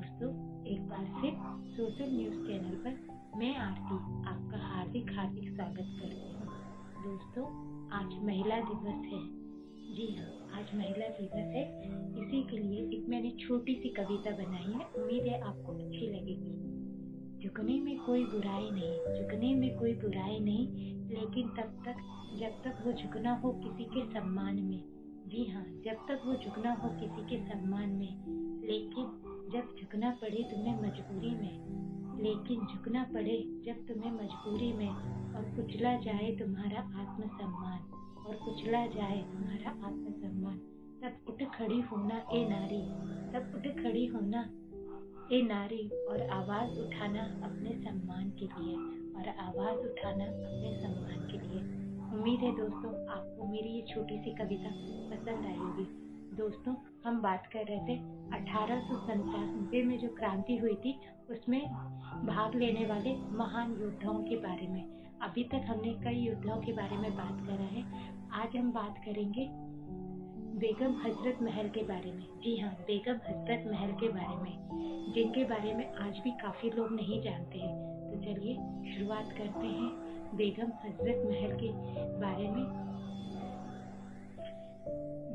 दोस्तों, एक बार फिर सोशल न्यूज़ चैनल पर मैं आरती आपका हार्दिक स्वागत करती हूँ। दोस्तों, आज महिला दिवस है। जी हाँ, आज महिला दिवस है। इसी के लिए एक मैंने छोटी सी कविता बनाई है। उम्मीद है आपको अच्छी लगेगी। झुकने में कोई बुराई नहीं, झुकने में कोई बुराई नहीं, लेकिन तब तक जब तक वो झुकना हो किसी के सम्मान में। जी हाँ, जब तक वो झुकना हो किसी के सम्मान में, लेकिन जब झुकना पड़े तुम्हें मजबूरी में, लेकिन झुकना पड़े जब तुम्हें मजबूरी में, और कुचला जाए तुम्हारा आत्मसम्मान, और कुचला जाए तुम्हारा आत्मसम्मान, तब उठ खड़ी होना ए नारी, तब उठ खड़ी होना ए नारी, और आवाज उठाना अपने सम्मान के लिए, और आवाज उठाना अपने सम्मान के लिए। उम्मीद है दोस्तों आपको मेरी ये छोटी सी कविता पसंद आई होगी। दोस्तों, हम बात कर रहे थे 1897 में जो क्रांति हुई थी उसमें भाग लेने वाले महान योद्धाओं के बारे में। अभी तक हमने कई योद्धाओं के बारे में बात करा है। आज हम बात करेंगे बेगम हजरत महल के बारे में। जी हाँ, बेगम हजरत महल के बारे में, जिनके बारे में आज भी काफी लोग नहीं जानते हैं। तो चलिए शुरुआत करते हैं बेगम हजरत महल के बारे में।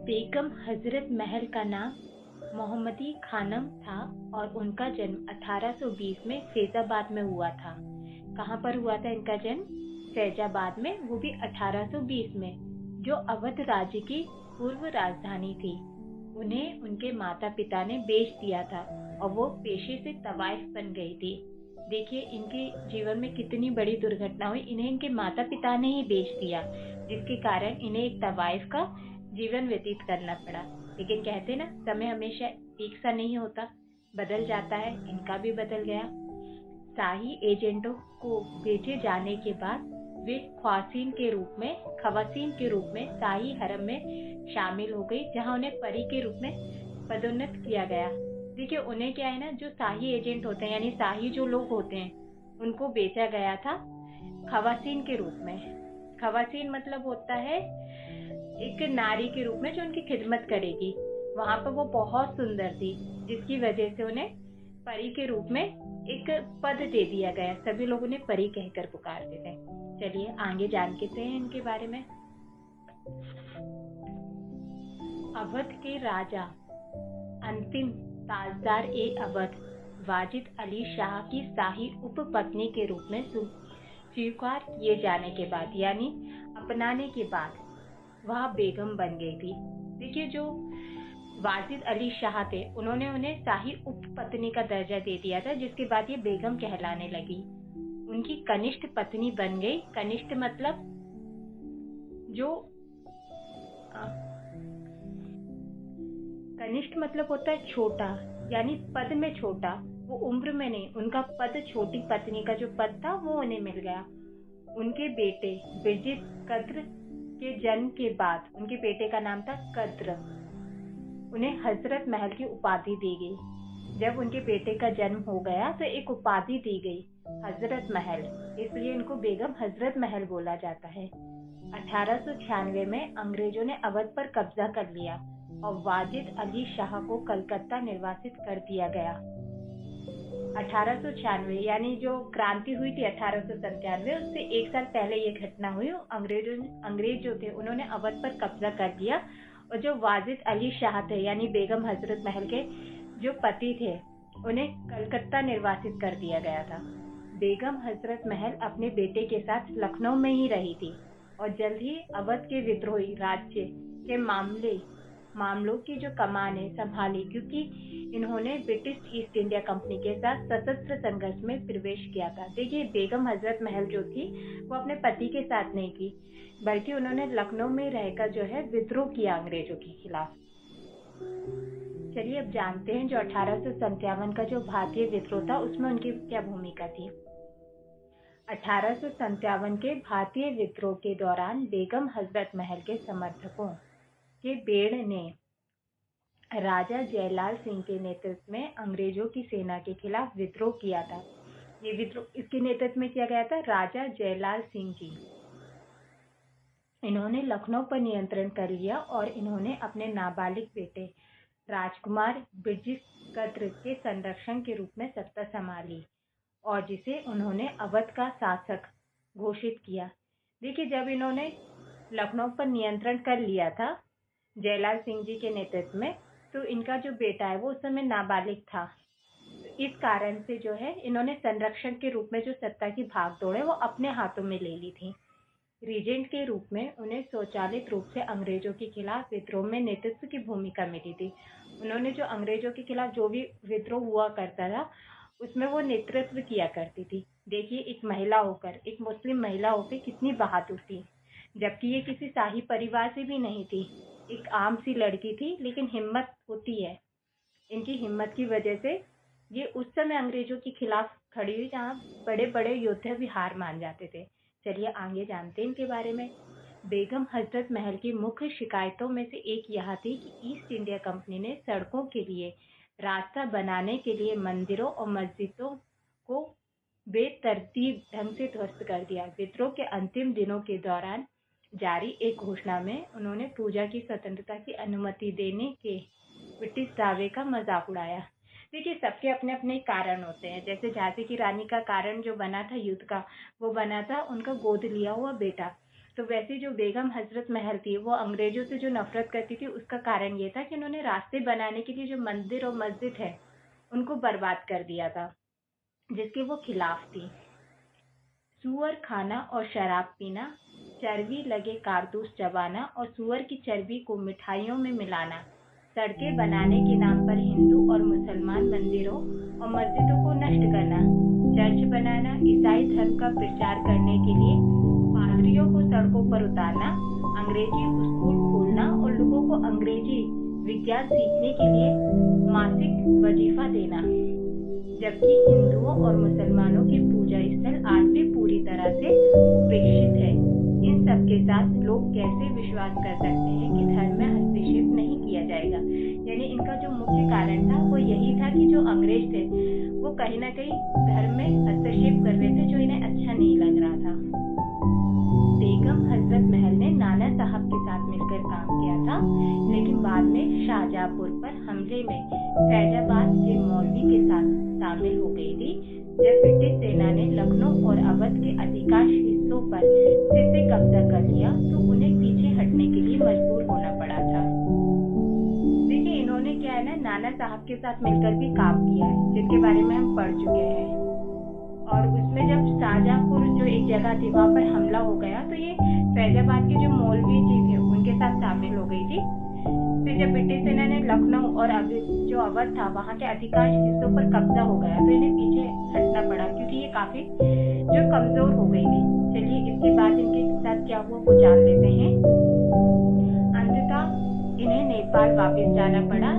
बेगम हजरत महल का नाम मोहम्मदी खानम था और उनका जन्म 1820 में फैजाबाद में हुआ था। कहाँ पर हुआ था इनका जन्म? फैजाबाद में, वो भी 1820 में, जो अवध राज्य की पूर्व राजधानी थी। उन्हें उनके माता पिता ने बेच दिया था और वो पेशे से तवाइफ बन गई थी। देखिए इनके जीवन में कितनी बड़ी दुर्घटना हुई। इन्हें इनके माता पिता ने ही बेच दिया, जिसके कारण इन्हें एक तवाइफ का जीवन व्यतीत करना पड़ा। लेकिन कहते ना, समय हमेशा एक सा नहीं होता, बदल जाता है। इनका भी बदल गया। शाही एजेंटों को बेचे जाने के बाद वे ख्वासीन के रूप में शाही हरम में शामिल हो गई, जहां उन्हें परी के रूप में पदोन्नत किया गया। देखिए उन्हें क्या है ना, जो शाही एजेंट होते हैं यानी शाही जो लोग होते हैं, उनको बेचा गया था खवासीन के रूप में। खवासीन मतलब होता है एक नारी के रूप में जो उनकी खिदमत करेगी। वहां पर वो बहुत सुंदर थी, जिसकी वजह से उन्हें परी के रूप में एक पद दे दिया गया। सभी लोग उन्हें परी कहकर पुकारते थे। चलिए आगे जानते हैं इनके बारे में। अवध के राजा अंतिम ताजदार ए अवध वाजिद अली शाह की शाही उपपत्नी के रूप में स्वीकार किए जाने के बाद, यानी अपनाने के बाद, वह बेगम बन गई थी। देखिए जो वाजिद अली शाह थे, उन्होंने उन्हें शाही उपपत्नी का दर्जा दे दिया था, जिसके बाद ये बेगम कहलाने लगी। उनकी कनिष्ठ पत्नी बन गई। कनिष्ठ मतलब जो कनिष्ठ मतलब होता है छोटा, यानी पद में छोटा, वो उम्र में नहीं। उनका पद, छोटी पत्नी का जो पद था वो उन्हें मिल गया। उनके बेटे बिरजित कद्र के जन्म के बाद, उनके बेटे का नाम था कद्र, उन्हें हजरत महल की उपाधि दी गई। जब उनके बेटे का जन्म हो गया तो एक उपाधि दी गई, हजरत महल, इसलिए इनको बेगम हजरत महल बोला जाता है। 1896 में अंग्रेजों ने अवध पर कब्जा कर लिया और वाजिद अली शाह को कलकत्ता निर्वासित कर दिया गया। 1896 यानी जो क्रांति हुई थी 1897, उससे एक साल पहले ये घटना हुई। अंग्रेज जो थे उन्होंने अवध पर कब्जा कर लिया और जो वाजिद अली शाह थे यानी बेगम हजरत महल के जो पति थे, उन्हें कलकत्ता निर्वासित कर दिया गया था। बेगम हजरत महल अपने बेटे के साथ लखनऊ में ही रही थी और जल्द ही अवध के विद्रोही राज्य के मामलों की जो कमान है संभाली, क्योंकि इन्होंने ब्रिटिश ईस्ट इंडिया कंपनी के साथ सशस्त्र संघर्ष में प्रवेश किया था। देखिए बेगम हजरत महल जो थी वो अपने पति के साथ नहीं की, बल्कि उन्होंने लखनऊ में रहकर जो है विद्रोह किया अंग्रेजों के खिलाफ। चलिए अब जानते हैं जो 1857 का जो भारतीय विद्रोह था उसमें उनकी क्या भूमिका थी। 1857 के भारतीय विद्रोह के दौरान बेगम हजरत महल के समर्थकों के बेड़ ने राजा जयलाल सिंह के नेतृत्व में अंग्रेजों की सेना के खिलाफ विद्रोह किया था। ये विद्रोह इसके नेतृत्व में किया गया था राजा जयलाल सिंह जी। इन्होंने लखनऊ पर नियंत्रण कर लिया और इन्होंने अपने नाबालिग बेटे राजकुमार ब्रिटिश कद्र के संरक्षण के रूप में सत्ता संभाली और जिसे उन्होंने अवध का शासक घोषित किया। देखिए, जब इन्होंने लखनऊ पर नियंत्रण कर लिया था जयलाल सिंह जी के नेतृत्व में, तो इनका जो बेटा है वो उस समय नाबालिग था। तो इस कारण से जो है इन्होंने संरक्षण के रूप में जो सत्ता की भागदौड़ है वो अपने हाथों में ले ली थी। रीजेंट के रूप में उन्हें स्वचालित रूप से अंग्रेजों के खिलाफ विद्रोह में नेतृत्व की भूमिका मिली थी। उन्होंने जो अंग्रेजों के खिलाफ जो भी विद्रोह हुआ करता था उसमें वो नेतृत्व किया करती थी। देखिए, एक महिला होकर, एक मुस्लिम महिला होकर कितनी बहादुर थी, जबकि ये किसी शाही परिवार से भी नहीं थी, एक आम सी लड़की थी, लेकिन हिम्मत होती है। इनकी हिम्मत की वजह से ये उस समय अंग्रेजों के खिलाफ खड़ी हुई जहाँ बड़े बड़े योद्धा भी हार मान जाते थे। चलिए आगे जानते हैं इनके बारे में। बेगम हजरत महल की मुख्य शिकायतों में से एक यह थी कि ईस्ट इंडिया कंपनी ने सड़कों के लिए रास्ता बनाने के लिए मंदिरों और मस्जिदों को बेतरतीब ढंग से ध्वस्त कर दिया। विद्रोह के अंतिम दिनों के दौरान जारी एक घोषणा में उन्होंने पूजा की स्वतंत्रता की अनुमति देने के ब्रिटिश दावे का मजाक उड़ाया। देखिए, सबके अपने अपने कारण होते हैं। जैसे झांसी की रानी का कारण जो बना था युद्ध का, वो बना था उनका गोद लिया हुआ बेटा। तो वैसे जो बेगम हजरत महल थी वो अंग्रेजों से जो नफरत करती थी उसका कारण ये था कि उन्होंने रास्ते बनाने के लिए जो मंदिर और मस्जिद है उनको बर्बाद कर दिया था, जिसके वो खिलाफ थी। सुअर खाना और शराब पीना, चर्बी लगे कारतूस चबाना और सुअर की चर्बी को मिठाइयों में मिलाना, सड़कें बनाने के नाम पर हिंदू और मुसलमान मंदिरों और मस्जिदों को नष्ट करना, चर्च बनाना, ईसाई धर्म का प्रचार करने के लिए पादरियों को सड़कों पर उतारना, अंग्रेजी स्कूल खोलना और लोगों को अंग्रेजी विज्ञान सीखने के लिए मासिक वजीफा देना, जबकि हिंदुओं और मुसलमानों के पूजा स्थल आज भी पूरी तरह से उपेक्षित है। इन सब के साथ लोग कैसे विश्वास कर सकते हैं कि धर्म में हस्तक्षेप नहीं किया जाएगा। यानी इनका जो मुख्य कारण था वो यही था कि जो अंग्रेज थे वो कहीं ना कहीं धर्म में हस्तक्षेप कर रहे थे, जो इन्हें अच्छा नहीं लग रहा था। बेगम हजरत महल ने नाना साहब के साथ मिलकर काम किया था, लेकिन बाद में शाहजहांपुर पर हमले में फैजाबाद के मौलवी के साथ शामिल हो गई थी। जब ब्रिटिश सेना ने लखनऊ और अवध के अधिकांश हिस्सों पर फिर से कब्जा कर लिया तो उन्हें पीछे हटने के लिए मजबूर होना पड़ा था। देखिए, इन्होंने क्या है ना, नाना साहब के साथ मिलकर भी काम किया है, जिसके बारे में हम पढ़ चुके हैं। और उसमें जब शाहजहांपुर जो एक जगह थी वहां पर हमला हो गया तो ये फैजाबाद के जो मौलवी जी थे उनके साथ शामिल हो गई थी। फिर जब ब्रिटिश सेना ने लखनऊ और जो अवध था वहां के अधिकांश हिस्सों पर कब्जा हो गया तो इन्हें पीछे हटना पड़ा, क्योंकि ये काफी जो कमजोर हो गई थी। चलिए इसके बाद इनके साथ क्या हुआ वो जान लेते हैं। अंततः इन्हें नेपाल वापस जाना पड़ा,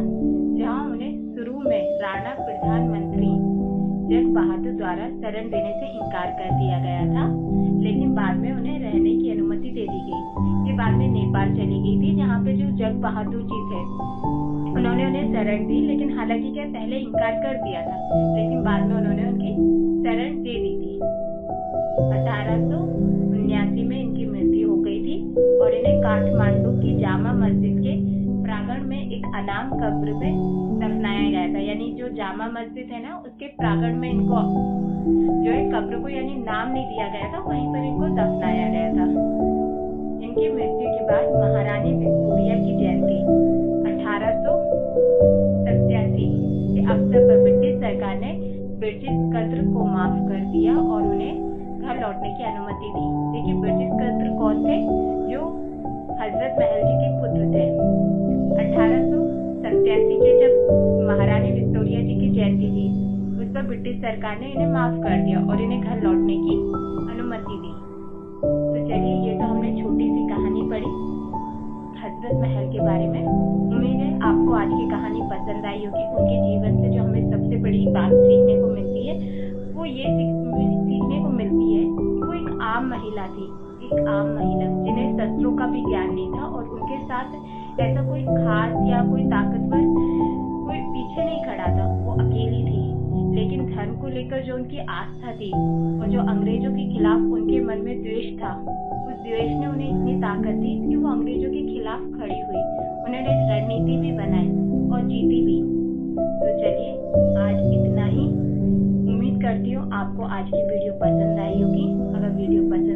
जहाँ उन्हें शुरू में राणा प्रधानमंत्री जग बहादुर द्वारा शरण देने से इनकार कर दिया गया था, लेकिन बाद में उन्हें रहने की अनुमति दे दी गई। ये बाद में नेपाल चली गई थी, जहाँ पे जो जग बहादुर जी थे उन्होंने उन्हें शरण दी, लेकिन हालांकि क्या पहले इनकार कर दिया था, लेकिन बाद में उन्होंने उनकी शरण दे दी थी। 1879 में इनकी मृत्यु हो गई थी और इन्हें काठमांडू की जामा मस्जिद के प्रांगण में एक अनाम कब्र में दफनाया गया था। यानी जो जामा मस्जिद है ना उसके प्रांगण में इनको जो है कब्र को यानी नाम नहीं दिया गया था, वहीं पर इनको दफनाया गया था। इनकी मृत्यु के बाद महारानी विक्टोरिया की जयंती 1887 के अवसर पर ब्रिटिश सरकार ने ब्रिटिश कद्र को माफ कर दिया और उन्हें घर लौटने की अनुमति दी। देखिए, ब्रिटिश कद्र कौन थे? जो हजरत महल जी के पुत्र थे। 1887 के जब महारानी विक्टोरिया जी की जयंती थी उस पर ब्रिटिश सरकार ने इन्हें माफ कर दिया और इन्हें घर लौटने की अनुमति दी। तो चलिए, ये तो हमने छोटी सी कहानी पढ़ी हजरत महल के बारे में। उम्मीद है आपको आज की कहानी पसंद आई होगी। उनके जीवन से जो हमें सबसे बड़ी बात सीखने को मिलती है वो ये सीखने को मिलती है कि वो एक आम महिला थी, एक आम महिला जिन्हें शस्त्रों का भी ज्ञान नहीं था और उनके साथ ऐसा कोई खास या कोई ताकतवर कोई पीछे नहीं खड़ा था, वो अकेली थी। लेकिन धर्म को लेकर जो उनकी आस्था थी और जो अंग्रेजों के खिलाफ उनके मन में द्वेष था, उस द्वेष ने उन्हें इतनी ताकत दी कि वो अंग्रेजों के खिलाफ खड़ी हुई। उन्होंने रणनीति भी बनाई और जीती भी। तो चलिए आज इतना ही। उम्मीद करती हूँ आपको आज की वीडियो पसंद आई होगी। अगर वीडियो पसंद